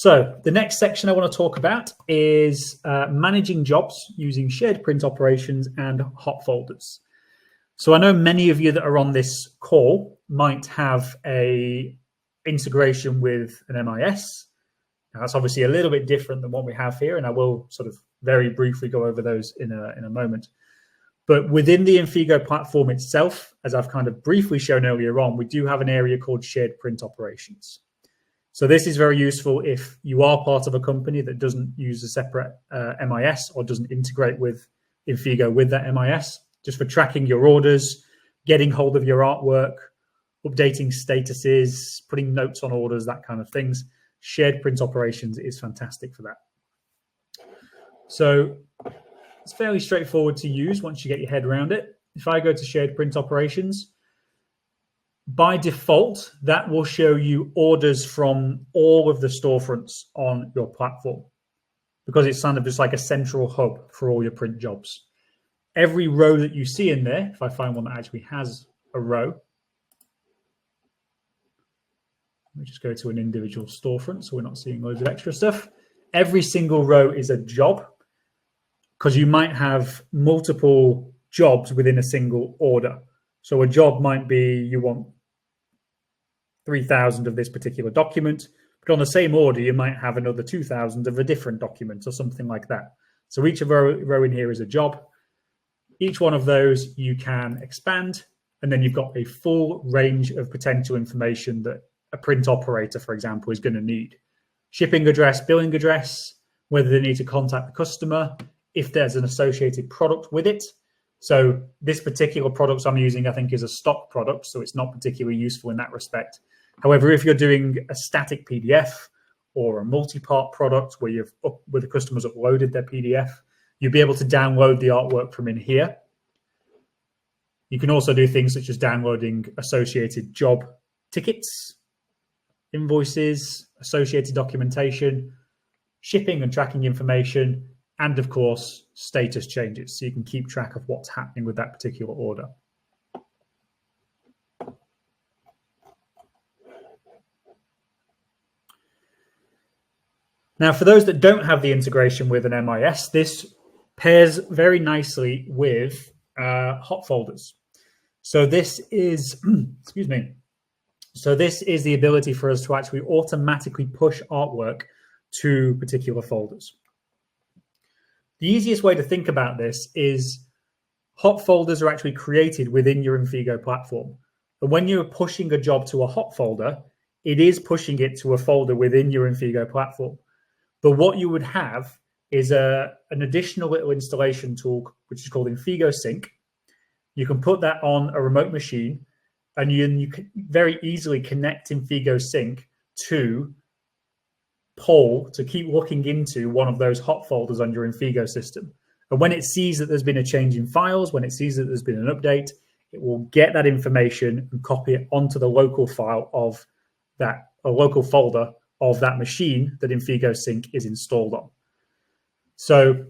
So the next section I want to talk about is managing jobs using shared print operations and hot folders. So I know many of you that are on this call might have a integration with an MIS. Now, that's obviously a little bit different than what we have here, and I will sort of very briefly go over those in a moment. But within the Infigo platform itself, as I've kind of briefly shown earlier on, we do have an area called shared print operations. So this is very useful if you are part of a company that doesn't use a separate MIS or doesn't integrate with Infigo with that MIS, just for tracking your orders, getting hold of your artwork, updating statuses, putting notes on orders, that kind of things. Shared print operations is fantastic for that. So it's fairly straightforward to use once you get your head around it. If I go to shared print operations, by default, that will show you orders from all of the storefronts on your platform because it's kind of just like a central hub for all your print jobs. Every row that you see in there, if I find one that actually has a row, let me just go to an individual storefront so we're not seeing loads of extra stuff. Every single row is a job because you might have multiple jobs within a single order. So a job might be you want 3,000 of this particular document, but on the same order, you might have another 2,000 of a different document or something like that. So each row in here is a job. Each one of those you can expand, and then you've got a full range of potential information that a print operator, for example, is going to need. Shipping address, billing address, whether they need to contact the customer, if there's an associated product with it. So this particular product I'm using, I think, is a stock product, so it's not particularly useful in that respect. However, if you're doing a static PDF or a multi-part product where the customer's uploaded their PDF, you'll be able to download the artwork from in here. You can also do things such as downloading associated job tickets, invoices, associated documentation, shipping and tracking information, and of course, status changes. So you can keep track of what's happening with that particular order. Now, for those that don't have the integration with an MIS, this pairs very nicely with hot folders. So this is, excuse me. So this is the ability for us to actually automatically push artwork to particular folders. The easiest way to think about this is hot folders are actually created within your Infigo platform. And when you're pushing a job to a hot folder, it is pushing it to a folder within your Infigo platform. But what you would have is an additional little installation tool, which is called Infigo Sync. You can put that on a remote machine, and you can very easily connect Infigo Sync to Poll to keep looking into one of those hot folders on your Infigo system. And when it sees that there's been a change in files, when it sees that there's been an update, it will get that information and copy it onto the local file of that, a local folder of that machine that Infigo Sync is installed on. So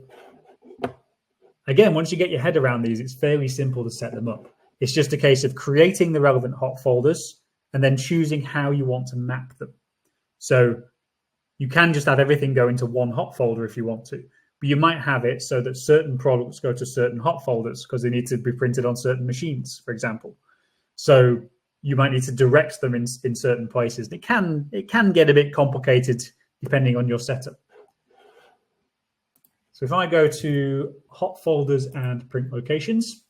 again, once you get your head around these, it's fairly simple to set them up. It's just a case of creating the relevant hot folders and then choosing how you want to map them. So you can just have everything go into one hot folder if you want to, but you might have it so that certain products go to certain hot folders because they need to be printed on certain machines, for example. So you might need to direct them in certain places. It can get a bit complicated depending on your setup. So if I go to hot folders and print locations,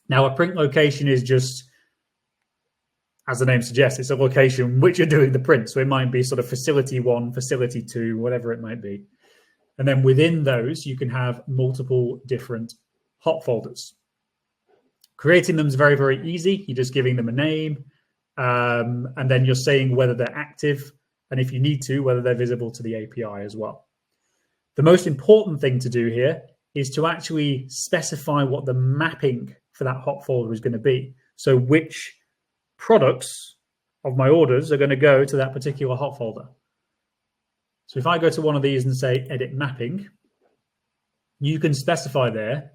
now a print location is just, as the name suggests, it's a location which you're doing the print. So it might be sort of facility 1, facility 2, whatever it might be. And then within those, you can have multiple different hot folders. Creating them is very, very easy. You're just giving them a name, and then you're saying whether they're active, and if you need to, whether they're visible to the API as well. The most important thing to do here is to actually specify what the mapping for that hot folder is going to be. So which products of my orders are going to go to that particular hot folder. So if I go to one of these and say edit mapping, you can specify there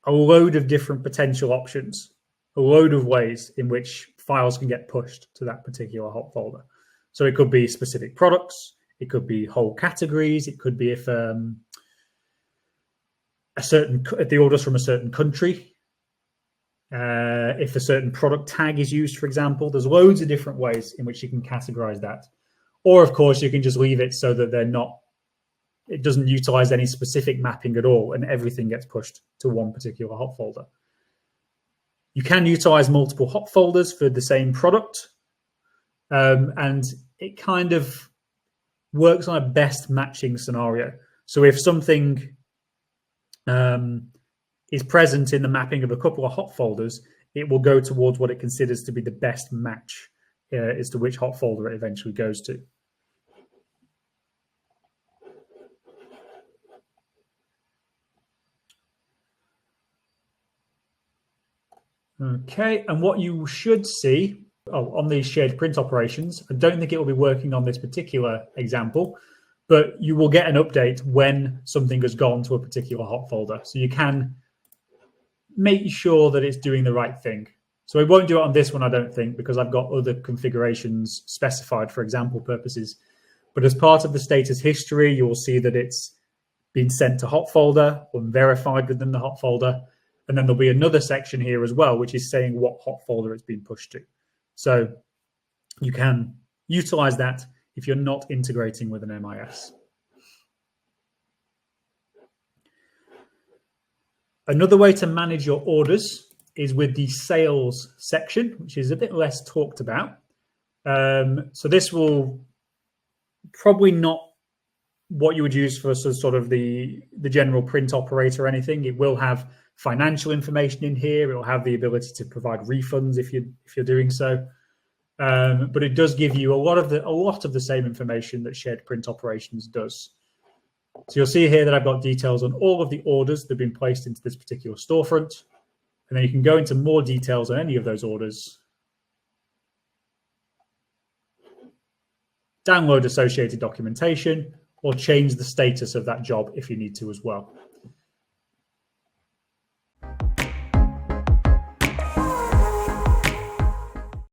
a load of different potential options, a load of ways in which files can get pushed to that particular hot folder. So it could be specific products, it could be whole categories, it could be if the order's from a certain country, if a certain product tag is used, for example. There's loads of different ways in which you can categorize that. Or, of course, you can just leave it so that it doesn't utilize any specific mapping at all, and everything gets pushed to one particular hot folder. You can utilize multiple hot folders for the same product, and it kind of works on a best matching scenario. So if something is present in the mapping of a couple of hot folders, it will go towards what it considers to be the best match as to which hot folder it eventually goes to. Okay, and what you should see on these shared print operations, I don't think it will be working on this particular example, but you will get an update when something has gone to a particular hot folder. So you can make sure that it's doing the right thing. So it won't do it on this one, I don't think, because I've got other configurations specified for example purposes. But as part of the status history, you will see that it's been sent to hot folder or verified within the hot folder. And then there'll be another section here as well, which is saying what hot folder it's been pushed to. So you can utilize that if you're not integrating with an MIS. Another way to manage your orders is with the sales section, which is a bit less talked about. So this will probably not what you would use for sort of the general print operator or anything. It will have financial information in here. It will have the ability to provide refunds if you're doing so. But it does give you a lot of the same information that shared print operations does. So you'll see here that I've got details on all of the orders that have been placed into this particular storefront. And then you can go into more details on any of those orders. Download associated documentation or change the status of that job if you need to as well.